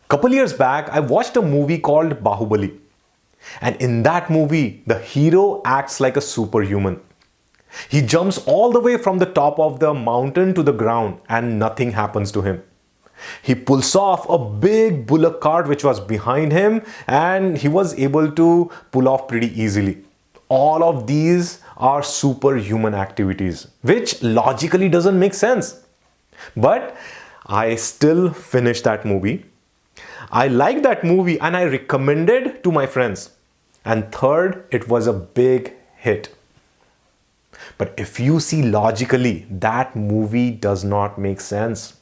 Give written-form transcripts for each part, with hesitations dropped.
Couple years back, I watched a movie called Bahubali. And in that movie, the hero acts like a superhuman. He jumps all the way from the top of the mountain to the ground and nothing happens to him. He pulls off a big bullock cart which was behind him and he was able to pull off pretty easily. All of these are superhuman activities, which logically doesn't make sense. But I still finished that movie. I liked that movie and I recommended to my friends. And third, it was a big hit. But if you see logically, that movie does not make sense.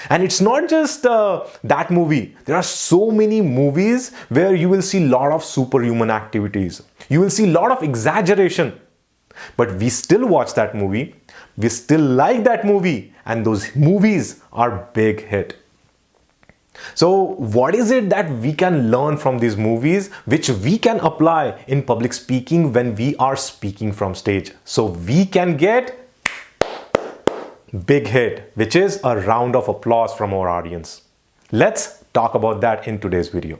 And it's not just that movie. There are so many movies where you will see a lot of superhuman activities. You will see a lot of exaggeration. But we still watch that movie. We still like that movie. And those movies are big hit. So what is it that we can learn from these movies which we can apply in public speaking when we are speaking from stage? So we can get big hit, which is a round of applause from our audience. Let's talk about that in today's video.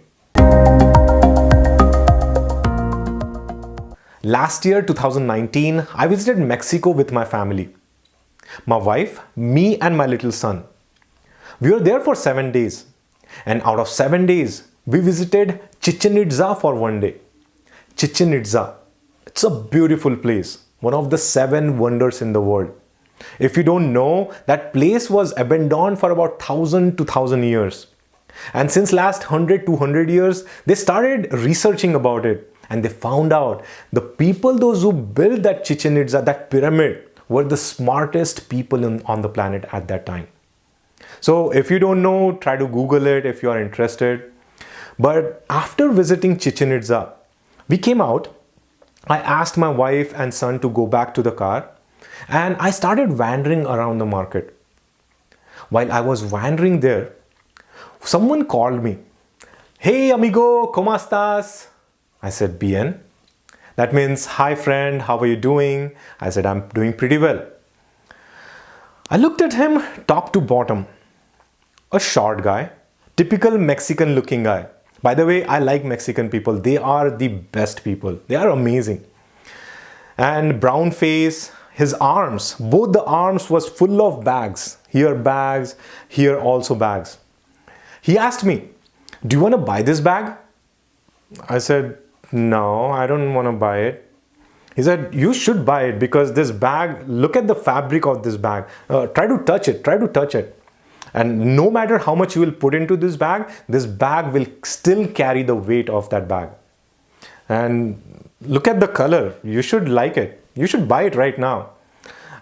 Last year, 2019, I visited Mexico with my family. My wife, me and my little son. We were there for 7 days. And out of 7 days, we visited Chichen Itza for 1 day. Chichen Itza, it's a beautiful place, one of the 7 wonders in the world. If you don't know, that place was abandoned for about 1000 to 1000 years. And since last 100-200 years, they started researching about it. And they found out the people, those who built that Chichen Itza, that pyramid, were the smartest people on the planet at that time. So if you don't know, try to Google it if you are interested. But after visiting Chichen Itza, we came out. I asked my wife and son to go back to the car and I started wandering around the market. While I was wandering there, someone called me. Hey amigo, ¿cómo estás? I said, bien. That means, hi friend, how are you doing? I said, I'm doing pretty well. I looked at him top to bottom. A short guy, typical Mexican looking guy. By the way, I like Mexican people. They are the best people. They are amazing. And brown face, his arms, both the arms was full of bags. Here also bags. He asked me, do you want to buy this bag? I said, no, I don't want to buy it. He said, you should buy it because this bag, look at the fabric of this bag. Try to touch it. And no matter how much you will put into this bag will still carry the weight of that bag. And look at the color. You should like it. You should buy it right now.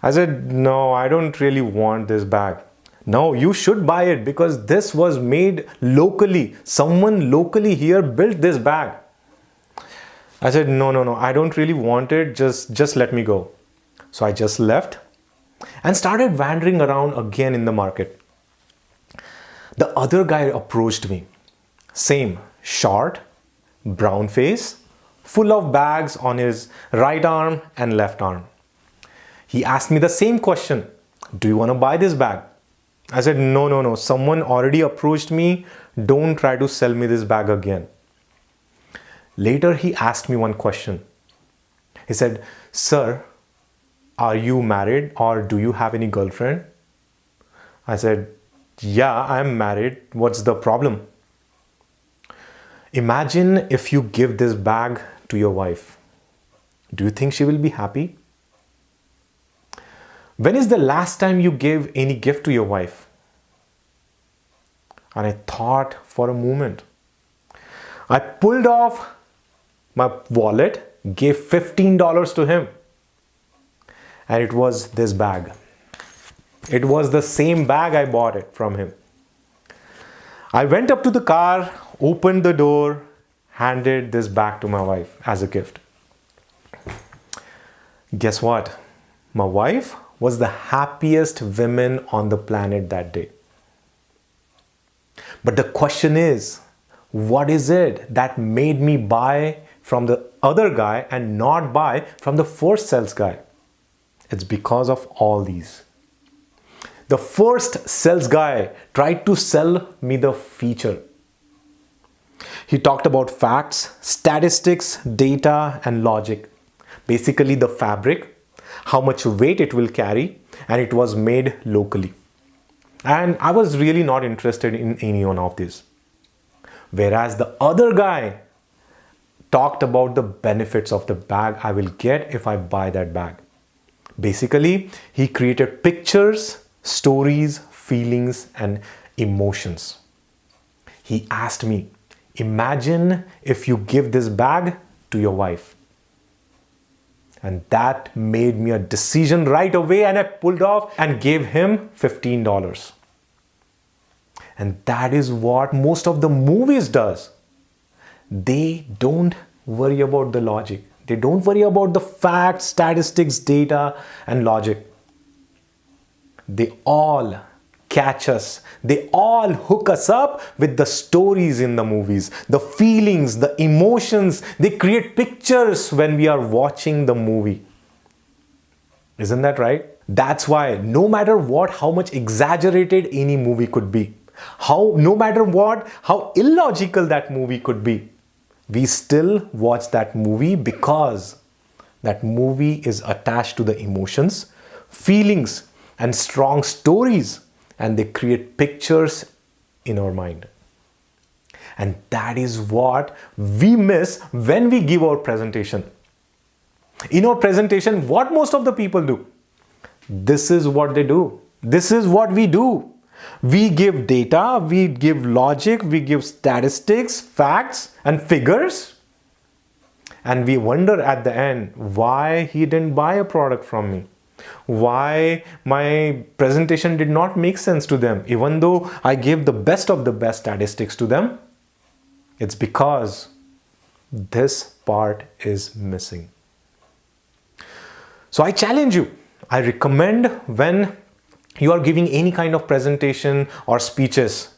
I said, no, I don't really want this bag. No, you should buy it because this was made locally. Someone locally here built this bag. I said, no, I don't really want it. Just let me go. So I just left and started wandering around again in the market. The other guy approached me. Same, short, brown face, full of bags on his right arm and left arm. He asked me the same question. Do you want to buy this bag? I said, no, someone already approached me. Don't try to sell me this bag again. Later, he asked me one question. He said, sir, are you married or do you have any girlfriend? I said, yeah, I'm married. What's the problem? Imagine if you give this bag to your wife. Do you think she will be happy? When is the last time you gave any gift to your wife? And I thought for a moment. I pulled off my wallet, gave $15 to him. And it was this bag. It was the same bag I bought it from him. I went up to the car, opened the door, handed this bag to my wife as a gift. Guess what? My wife was the happiest woman on the planet that day. But the question is, what is it that made me buy from the other guy and not buy from the first sales guy? It's because of all these. The first sales guy tried to sell me the feature. He talked about facts, statistics, data, and logic. Basically the fabric, how much weight it will carry, and it was made locally. And I was really not interested in any one of this. Whereas the other guy talked about the benefits of the bag I will get if I buy that bag. Basically, he created pictures, stories, feelings, and emotions. He asked me, imagine if you give this bag to your wife. And that made me a decision right away, and I pulled off and gave him $15. And that is what most of the movies does. They don't worry about the logic. They don't worry about the facts, statistics, data, and logic. They all catch us. They all hook us up with the stories in the movies, the feelings, the emotions. They create pictures when we are watching the movie. Isn't that right? That's why no matter what, how much exaggerated any movie could be, no matter what, how illogical that movie could be, we still watch that movie because that movie is attached to the emotions, feelings, and strong stories, and they create pictures in our mind. And that is what we miss when we give our presentation. In our presentation, what most of the people do? This is what they do. This is what we do. We give data, we give logic, we give statistics, facts, and figures. And we wonder at the end why he didn't buy a product from me. Why my presentation did not make sense to them, even though I gave the best of the best statistics to them. It's because this part is missing. So I challenge you. I recommend when you are giving any kind of presentation or speeches,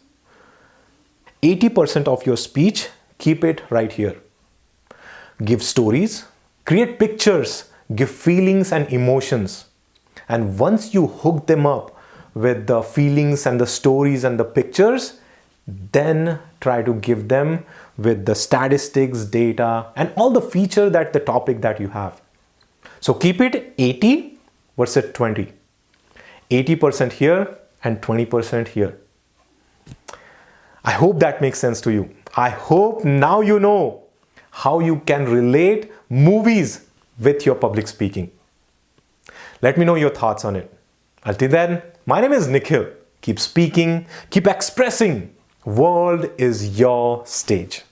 80% of your speech, keep it right here. Give stories, create pictures, give feelings and emotions. And once you hook them up with the feelings and the stories and the pictures, then try to give them with the statistics, data, and all the feature that the topic that you have. So keep it 80 versus 20. 80% here and 20% here. I hope that makes sense to you. I hope now you know how you can relate movies with your public speaking. Let me know your thoughts on it. Until then, my name is Nikhil. Keep speaking, keep expressing. World is your stage.